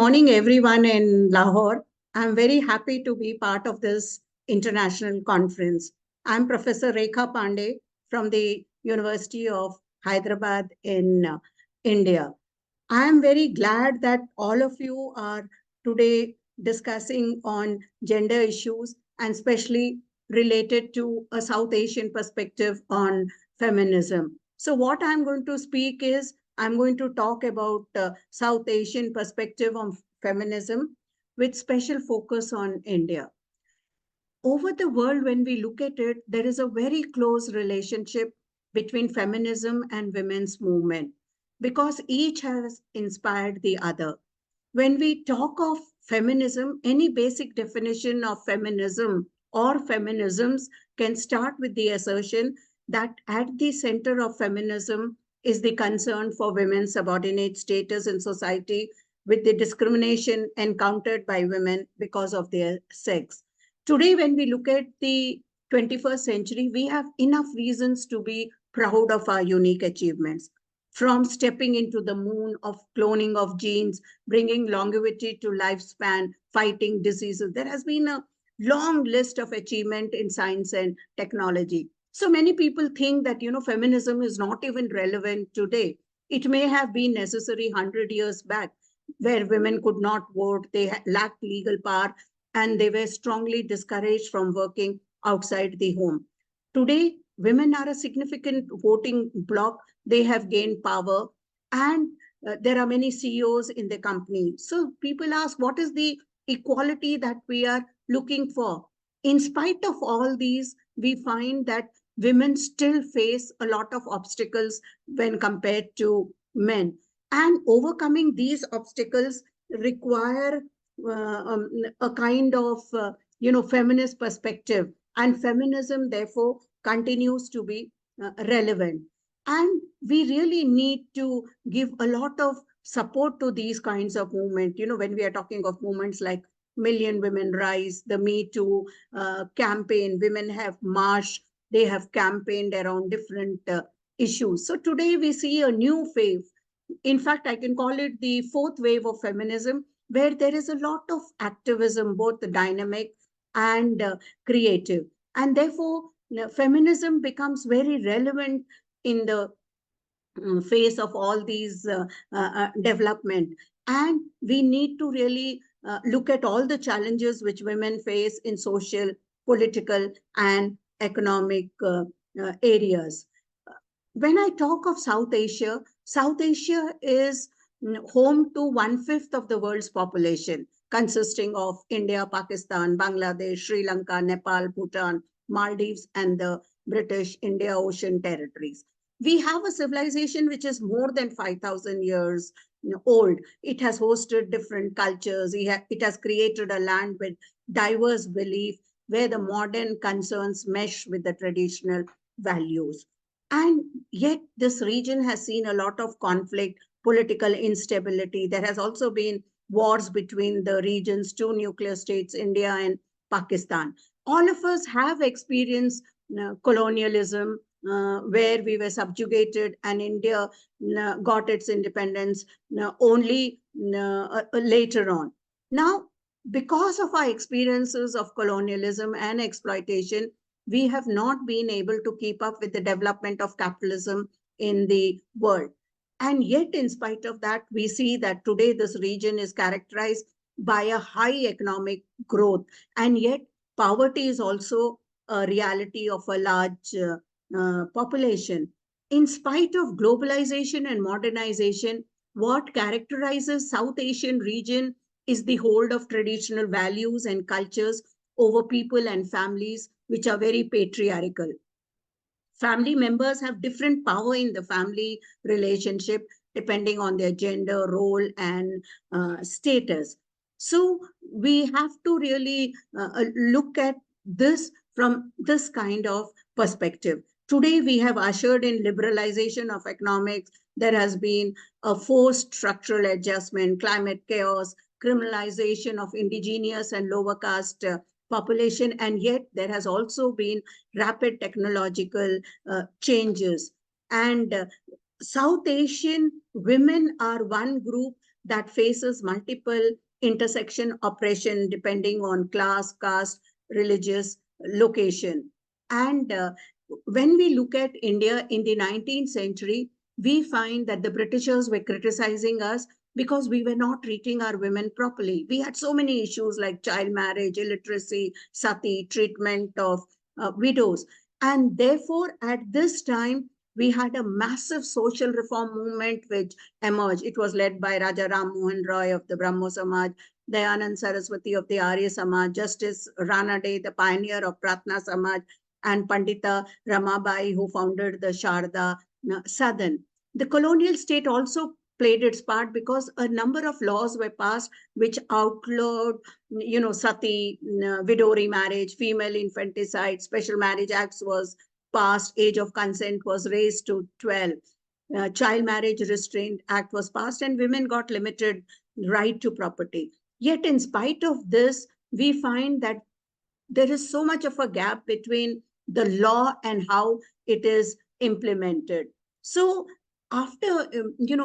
morning, everyone in Lahore. I'm very happy to be part of this international conference. I'm Professor Rekha Pande from the University of Hyderabad in India. I am very glad that all of you are today discussing on gender issues and especially related to a South Asian perspective on feminism. So what I'm going to speak is I'm going to talk about South Asian perspective on feminism with special focus on India. Over the world, when we look at it, there is a very close relationship between feminism and women's movement because each has inspired the other. When we talk of feminism, any basic definition of feminism or feminisms can start with the assertion that at the center of feminism is the concern for women's subordinate status in society with the discrimination encountered by women because of their sex. Today, when we look at the 21st century, we have enough reasons to be proud of our unique achievements. From stepping into the moon of cloning of genes, bringing longevity to lifespan, fighting diseases, there has been a long list of achievement in science and technology. So many people think that, feminism is not even relevant today. It may have been necessary 100 years back where women could not vote, they lacked legal power, and they were strongly discouraged from working outside the home. Today, women are a significant voting bloc. They have gained power, and there are many CEOs in the company. So people ask, what is the equality that we are looking for? In spite of all these, we find that women still face a lot of obstacles when compared to men. And overcoming these obstacles require a kind of feminist perspective, and feminism therefore continues to be relevant, and we really need to give a lot of support to these kinds of movement. When we are talking of movements like Million Women Rise, the Me Too campaign, women have marched, they have campaigned around different issues. So today we see a new phase. In fact, I can call it the fourth wave of feminism, where there is a lot of activism, both dynamic and creative. And therefore, feminism becomes very relevant in the face of all these development. And we need to really look at all the challenges which women face in social, political, and economic areas. When I talk of South Asia is home to 1/5 of the world's population, consisting of India, Pakistan, Bangladesh, Sri Lanka, Nepal, Bhutan, Maldives, and the British India Ocean territories. We have a civilization which is more than 5,000 years old. It has hosted different cultures. It has created a land with diverse belief where the modern concerns mesh with the traditional values. And yet, this region has seen a lot of conflict, political instability. There has also been wars between the region's two nuclear states, India and Pakistan. All of us have experienced colonialism, where we were subjugated, and India got its independence only later on. Now, because of our experiences of colonialism and exploitation, we have not been able to keep up with the development of capitalism in the world. And yet, in spite of that, we see that today this region is characterized by a high economic growth. And yet, poverty is also a reality of a large population. In spite of globalization and modernization, what characterizes South Asian region is the hold of traditional values and cultures over people and families, which are very patriarchal. Family members have different power in the family relationship depending on their gender, role, and status. So we have to really look at this from this kind of perspective. Today, we have ushered in liberalization of economics. There has been a forced structural adjustment, climate chaos, criminalization of indigenous and lower caste population, and yet there has also been rapid technological changes. And South Asian women are one group that faces multiple intersection oppression depending on class, caste, religious location. And when we look at India in the 19th century, we find that the Britishers were criticizing us because we were not treating our women properly. We had so many issues like child marriage, illiteracy, sati, treatment of widows. And therefore, at this time, we had a massive social reform movement which emerged. It was led by Raja Ram Mohan Roy of the Brahmo Samaj, Dayanand Saraswati of the Arya Samaj, Justice Ranade, the pioneer of Pratna Samaj, and Pandita Ramabai, who founded the Sharda Sadan. The colonial state also played its part because a number of laws were passed which outlawed, sati, widow remarriage, female infanticide, special marriage acts was passed, age of consent was raised to 12. Child marriage restraint act was passed and women got limited right to property. Yet in spite of this, we find that there is so much of a gap between the law and how it is implemented. So after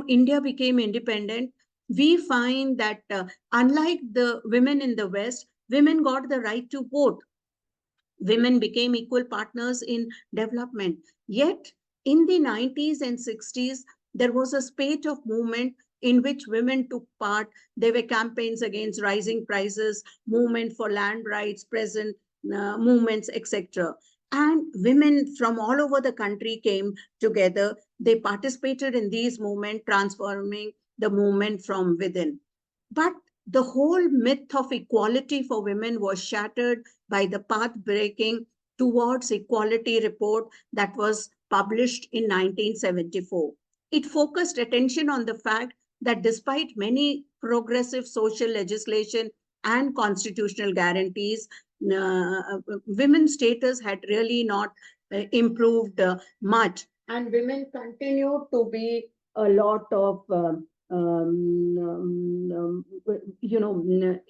India became independent, we find that unlike the women in the West, women got the right to vote. Women became equal partners in development. Yet in the 90s and 60s, there was a spate of movement in which women took part. There were campaigns against rising prices, movement for land rights, present movements, etc. And women from all over the country came together. They participated in these movements, transforming the movement from within. But the whole myth of equality for women was shattered by the path breaking towards equality report that was published in 1974. It focused attention on the fact that despite many progressive social legislation and constitutional guarantees, women's status had really not improved much, and women continue to be a lot of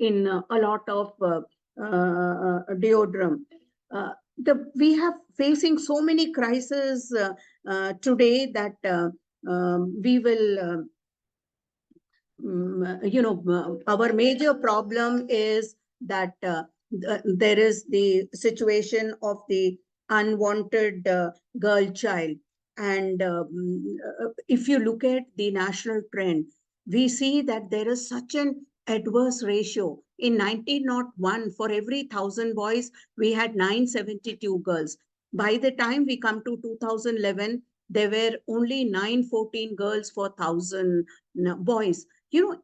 in a lot of deodorant. We have facing so many crises today that we will our major problem is that there is the situation of the unwanted girl child. And if you look at the national trend, we see that there is such an adverse ratio. In 1901, for every 1,000 boys, we had 972 girls. By the time we come to 2011, there were only 914 girls for 1,000 boys.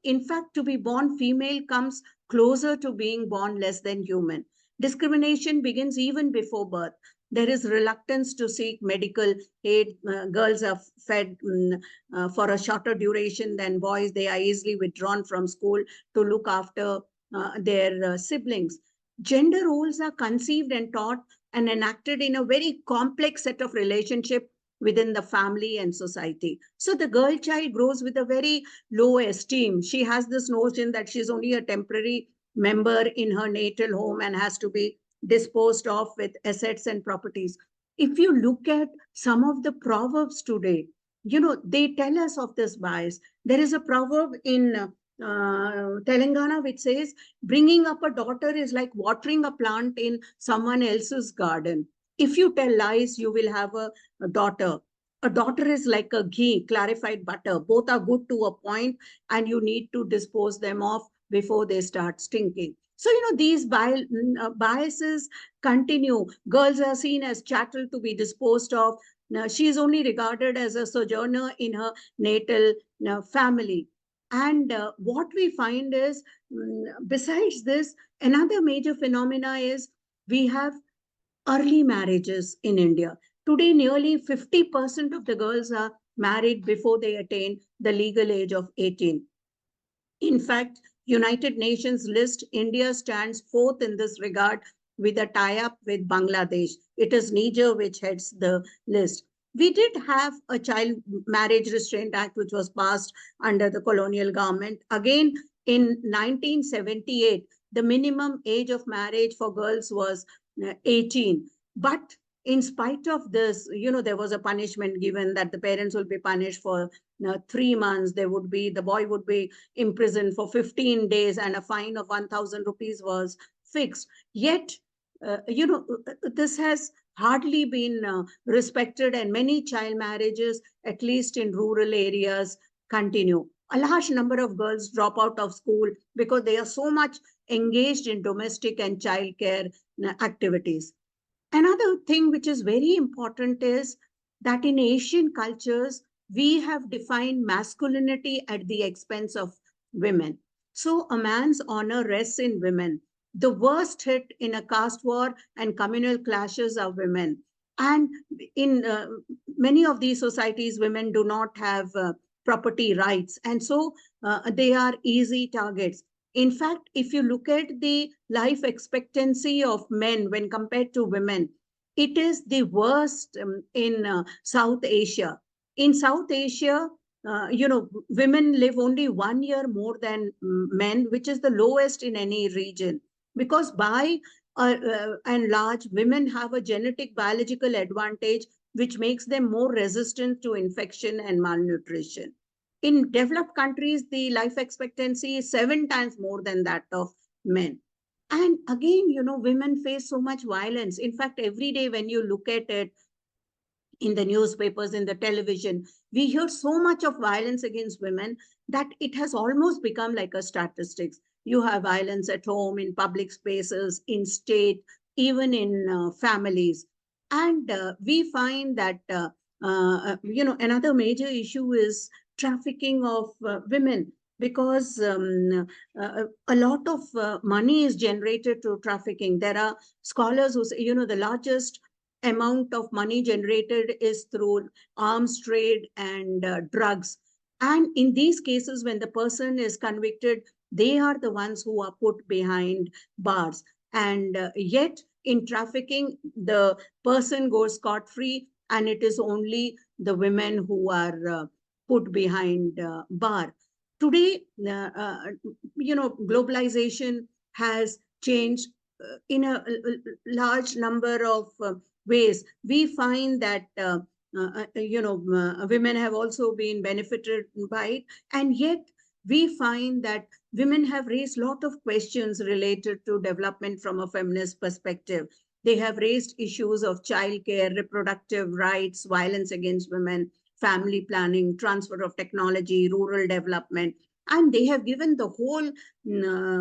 In fact, to be born female comes closer to being born less than human. Discrimination begins even before birth. There is reluctance to seek medical aid. Girls are fed for a shorter duration than boys. They are easily withdrawn from school to look after their siblings. Gender roles are conceived and taught and enacted in a very complex set of relationships within the family and society. So the girl child grows with a very low esteem. She has this notion that she's only a temporary member in her natal home and has to be disposed of with assets and properties. If you look at some of the proverbs today, they tell us of this bias. There is a proverb in Telangana which says, bringing up a daughter is like watering a plant in someone else's garden. If you tell lies, you will have a daughter. A daughter is like a ghee, clarified butter. Both are good to a point, and you need to dispose them off before they start stinking. So, these biases continue. Girls are seen as chattel to be disposed of. Now, she is only regarded as a sojourner in her natal family. And what we find is, besides this, another major phenomena is we have early marriages in India. Today, nearly 50% of the girls are married before they attain the legal age of 18. In fact, United Nations list India stands fourth in this regard with a tie-up with Bangladesh. It is Niger which heads the list. We did have a Child Marriage Restraint Act which was passed under the colonial government. Again, in 1978, the minimum age of marriage for girls was 18. But In spite of this, there was a punishment given that the parents will be punished for 3 months. The boy would be imprisoned for 15 days and a fine of 1,000 rupees was fixed. Yet, this has hardly been respected, and many child marriages, at least in rural areas, continue. A large number of girls drop out of school because they are so much engaged in domestic and child care activities. Another thing which is very important is that in Asian cultures, we have defined masculinity at the expense of women. So a man's honor rests in women. The worst hit in a caste war and communal clashes are women. And in many of these societies, women do not have property rights. And so they are easy targets. In fact, if you look at the life expectancy of men when compared to women, it is the worst in South Asia. In South Asia, women live only 1 year more than men, which is the lowest in any region. Because by and large, women have a genetic biological advantage, which makes them more resistant to infection and malnutrition. In developed countries, the life expectancy is 7 times more than that of men. And again, women face so much violence. In fact, every day when you look at it, in the newspapers, in the television, we hear so much of violence against women that it has almost become like a statistics. You have violence at home, in public spaces, in state, even in families. And we find that, another major issue is trafficking of women, because a lot of money is generated through trafficking. There are scholars who say, the largest amount of money generated is through arms trade and drugs. And in these cases, when the person is convicted, they are the ones who are put behind bars. And yet, in trafficking, the person goes scot free, and it is only the women who are put behind bar. Today, globalization has changed in a large number of ways. We find that women have also been benefited by it, and yet we find that women have raised a lot of questions related to development from a feminist perspective. They have raised issues of childcare, reproductive rights, violence against women, family planning, transfer of technology, rural development, and they have given the whole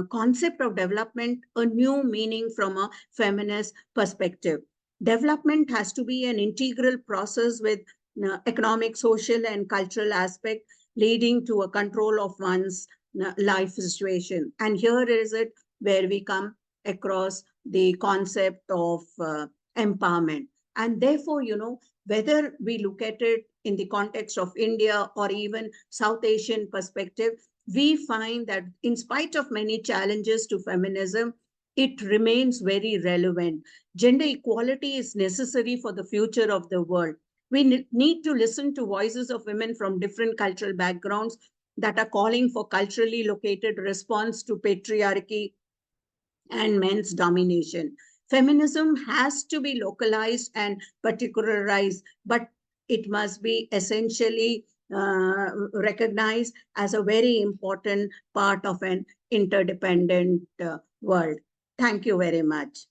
concept of development a new meaning from a feminist perspective. Development has to be an integral process with economic, social, and cultural aspect, leading to a control of one's life situation. And here is it where we come across the concept of empowerment. And therefore, whether we look at it in the context of India or even South Asian perspective, we find that in spite of many challenges to feminism, it remains very relevant. Gender equality is necessary for the future of the world. We need to listen to voices of women from different cultural backgrounds that are calling for culturally located response to patriarchy and men's domination. Feminism has to be localized and particularized, but it must be essentially recognized as a very important part of an interdependent world. Thank you very much.